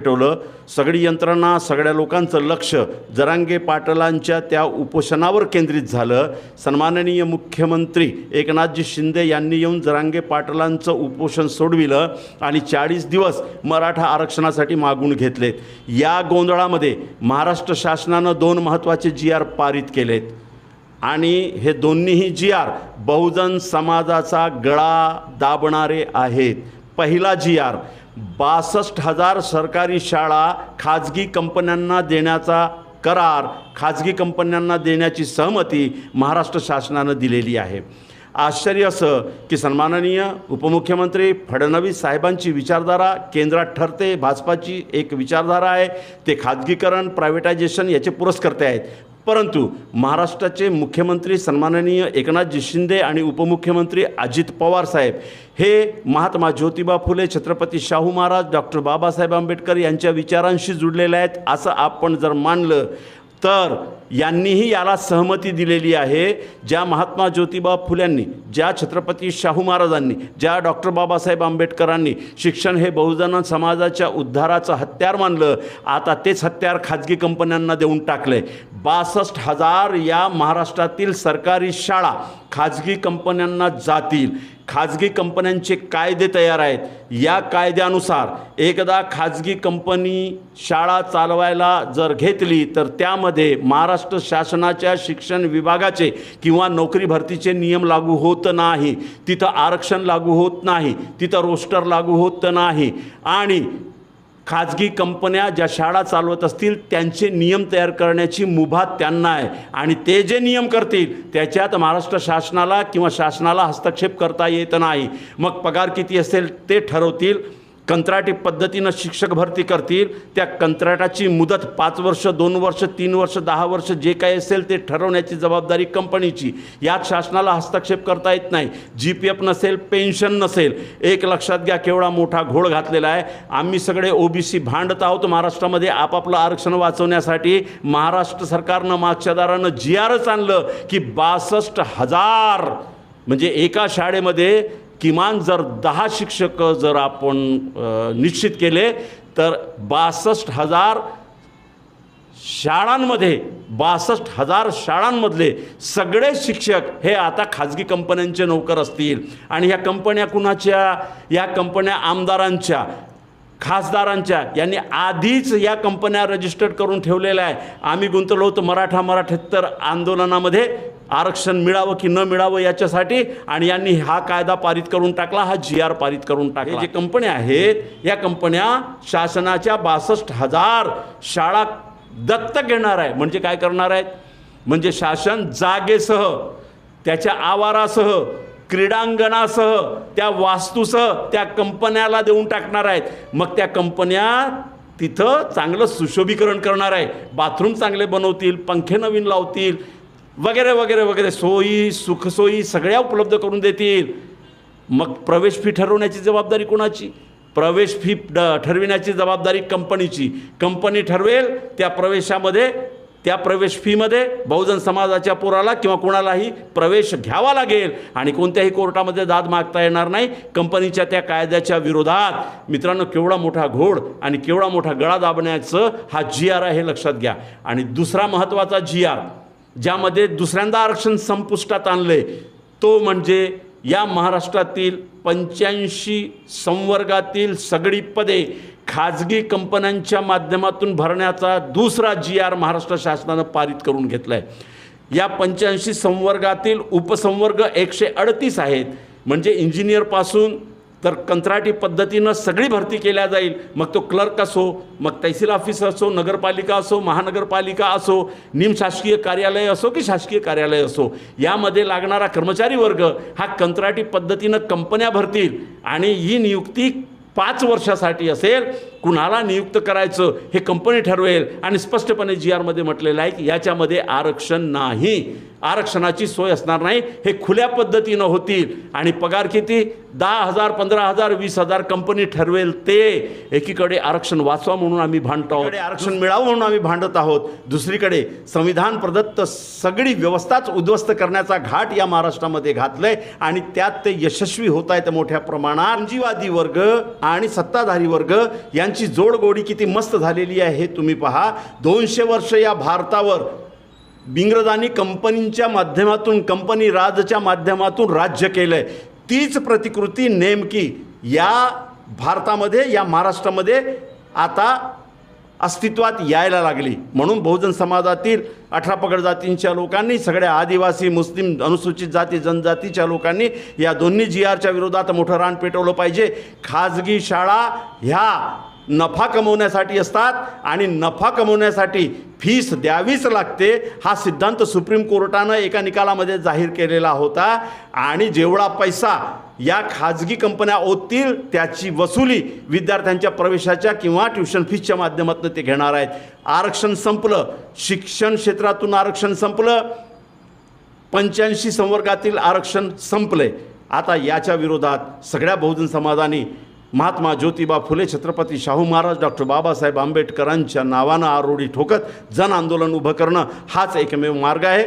पेटवलं। सगळी यंत्रणा, सगळ्या लोकांचं लक्ष जरांगे पाटलांच्या त्या उपोषणावर केंद्रित झालं। सन्माननीय मुख्यमंत्री एकनाथजी शिंदे यांनी येऊन जरांगे पाटलांचं उपोषण सोडविलं आणि 40 दिवस मराठा आरक्षणासाठी मागून घेतलेत। या गोंधळामध्ये महाराष्ट्र शासनानं 2 महत्त्वाचे GR पारित केलेत आणि हे दोन्हीही GR बहुजन समाजाचा गळा दाबणारे आहेत। पहिला GR 62,000 सरकारी शाळा खाजगी कंपन्यांना देण्याचा करार, खाजगी कंपन्यांना देण्याची सहमती महाराष्ट्र शासनानं दिलेली आहे। आश्चर्य असं की सन्माननीय उपमुख्यमंत्री फडणवीस साहेबांची विचारधारा केंद्रात ठरते, भाजपाची एक विचारधारा आहे, ते खाजगीकरण, प्रायव्हेटायझेशन याचे पुरस्कर्ते आहेत। परंतु महाराष्ट्राचे मुख्यमंत्री सन्माननीय एकनाथजी शिंदे आणि उपमुख्यमंत्री अजित पवार साहेब हे महात्मा ज्योतिबा फुले, छत्रपती शाहू महाराज, डॉक्टर बाबासाहेब आंबेडकर यांच्या विचारांशी जुडलेले आहेत असं आपण जर मानलं तर यांनीही याला सहमती दिलेली आहे। ज्या महात्मा ज्योतिबा फुल्यांनी, ज्या छत्रपती शाहू महाराजांनी, ज्या डॉक्टर बाबासाहेब आंबेडकरांनी शिक्षण हे बहुजन समाजाच्या उद्धाराचं हत्यार मानलं, आता तेच हत्यार खाजगी कंपन्यांना देऊन टाकले। 62,000 या महाराष्ट्रातील सरकारी शाळा खाजगी कंपन्यांना जातील। खाजगी कंपन्यांचे कायदे तयार आहेत। या कायद्यानुसार एकदा खाजगी कंपनी शाळा चालवायला जर घेतली तर त्यामध्ये महाराष्ट्र शासनाच्या शिक्षण विभागाचे किंवा नोकरी भरतीचे नियम लागू होत नाही, तिथं आरक्षण लागू होत नाही, तिथं रोस्टर लागू होत नाही आणि खाजगी कंपन्या ज्या शाळा चालवत असतील त्यांचे नियम तयार करण्याची मुभा त्यांना आहे आणि ते जे नियम करतील त्याच्यात महाराष्ट्र शासनाला किंवा शासनाला हस्तक्षेप करता येत नाही। मग पगार किती असेल ते ठरवतील, कंत्राटी पद्धतीनं शिक्षक भरती करतील, त्या कंत्राटाची मुदत 5 वर्ष, 2 वर्ष, 3 वर्ष, 10 वर्ष जे काही असेल ते ठरवण्याची जबाबदारी कंपनीची। यात शासनाला हस्तक्षेप करता येत नाही। GPF नसेल, पेन्शन नसेल। एक लक्षात घ्या केवढा मोठा घोळ घातलेला आहे। आम्ही सगळे OBC भांडत आहोत महाराष्ट्रामध्ये आपापलं आरक्षण वाचवण्यासाठी। महाराष्ट्र सरकारनं मागच्या दारानं GRच आणलं की 62,000 म्हणजे एका शाळेमध्ये किमान जर 10 शिक्षक जर आपण निश्चित केले तर 62,000 शाळांमध्ये 62,000 शाळांमधले सगळे शिक्षक हे आता खाजगी कंपन्यांचे नोकर असतील। आणि ह्या कंपन्या कुणाच्या? या कंपन्या आमदारांच्या, खासदारांच्या। यांनी आधीच या कंपन्या रजिस्टर्ड करून ठेवलेल्या आहे। आम्ही गुंतलो होतो मराठ्यातर आंदोलनामध्ये आरक्षण मिळावं की न मिळावं याच्यासाठी आणि यांनी हा कायदा पारित करून टाकला, हा GR पारित करून टाकला। जे कंपन्या आहेत या कंपन्या शासनाच्या 62,000 शाळा दत्तक घेणार आहे। म्हणजे काय करणार आहेत? म्हणजे शासन जागेसह, त्याच्या आवारासह, क्रीडांगणासह, त्या वास्तूसह त्या कंपन्याला देऊन टाकणार आहेत। मग त्या कंपन्या तिथं चांगलं सुशोभीकरण करणार आहे, बाथरूम चांगले बनवतील, पंखे नवीन लावतील, वगैरे वगैरे वगैरे सोयी सुखसोयी सगळ्या उपलब्ध करून देतील। मग प्रवेश फी ठरवण्याची जबाबदारी कोणाची? प्रवेश फी ठरविण्याची जबाबदारी कंपनीची। कंपनी ठरवेल त्या प्रवेशामध्ये, त्या प्रवेश फीमध्ये बहुजन समाजाच्या पोराला किंवा कोणालाही प्रवेश घ्यावा लागेल आणि कोणत्याही कोर्टामध्ये दाद मागता येणार नाही कंपनीच्या त्या कायद्याच्या विरोधात। मित्रांनो, केवढा मोठा घोळ आणि केवढा मोठा गळा दाबण्याचं हा GR आहे, हे लक्षात घ्या। आणि दुसरा महत्त्वाचा GR ज्यामध्ये दुसऱ्यांदा आरक्षण संपुष्टात आणले तो म्हणजे या महाराष्ट्रातील 85 संवर्गातील सगळी पदे खाजगी कंपन्यांच्या माध्यमातून भरण्याचा दुसरा GR महाराष्ट्र शासनानं पारित करून घेतला आहे। या 85 संवर्गातील उपसंवर्ग 138 आहेत। म्हणजे इंजिनियरपासून तर कंत्राटी पद्धतीनं सगळी भरती केल्या जाईल। मग तो क्लर्क असो, मग तहसील ऑफिस असो, नगरपालिका असो, महानगरपालिका असो, निमशासकीय कार्यालय असो की शासकीय कार्यालय असो, यामध्ये लागणारा कर्मचारी वर्ग हा कंत्राटी पद्धतीनं कंपन्या भरतील आणि ही नियुक्ती 5 वर्षासाठी असेल। कुणाला नियुक्त करायचं हे कंपनी ठरवेल आणि स्पष्टपणे GR मध्ये म्हटलेलं आहे की याच्यामध्ये आरक्षण नाही, आरक्षणाची सोय असणार नाही। हे खुल्या पद्धतीनं होतील आणि पगार किती? 10,000, 15,000, 20,000 कंपनी ठरवेल ते। एकीकडे आरक्षण वाचवा म्हणून आम्ही भांडत आहोत, आरक्षण मिळावं म्हणून आम्ही भांडत आहोत, दुसरीकडे संविधान प्रदत्त सगळी व्यवस्थाच उद्ध्वस्त करण्याचा घाट या महाराष्ट्रामध्ये घातलंय आणि त्यात ते यशस्वी होत आहेत मोठ्या प्रमाणात। पूंजीवादी वर्ग आणि सत्ताधारी वर्ग यांच्या यांची जोडगोडी किती मस्त झालेली आहे हे तुम्ही पहा. 200 वर्ष या भारतावर इंग्रजांनी कंपनींच्या माध्यमातून, कंपनी राजच्या माध्यमातून राज्य केलं आहे. तीच प्रतिकृती नेमकी या भारतामध्ये, या महाराष्ट्रामध्ये आता अस्तित्वात यायला लागली. म्हणून बहुजन समाजातील 18 पगड जातींच्या लोकांनी, सगळ्या आदिवासी, मुस्लिम, अनुसूचित जाती जनजातीच्या लोकांनी या दोन्ही GRच्या विरोधात मोठं रान पेटवलं पाहिजे. खाजगी शाळा ह्या नफा कमवण्यासाठी असतात आणि नफा कमवण्यासाठी फीस द्यावीच लागते. हा सिद्धांत सुप्रीम कोर्टानं एका निकालामध्ये जाहीर केलेला होता. आणि जेवढा पैसा या खाजगी कंपन्या ओततील त्याची वसुली विद्यार्थ्यांच्या प्रवेशाच्या किंवा ट्युशन फीसच्या माध्यमातून ते घेणार आहेत. आरक्षण संपलं, शिक्षण क्षेत्रातून आरक्षण संपलं, 85 संवर्गातील आरक्षण संपले. आता याच्या विरोधात सगळ्या बहुजन समाजाने महात्मा ज्योतिबा फुले, छत्रपती शाहू महाराज, डॉक्टर बाबासाहेब आंबेडकरांच्या नावानं आरोळी ठोकत जन आंदोलन उभं करणं हाच एकमेव मार्ग आहे.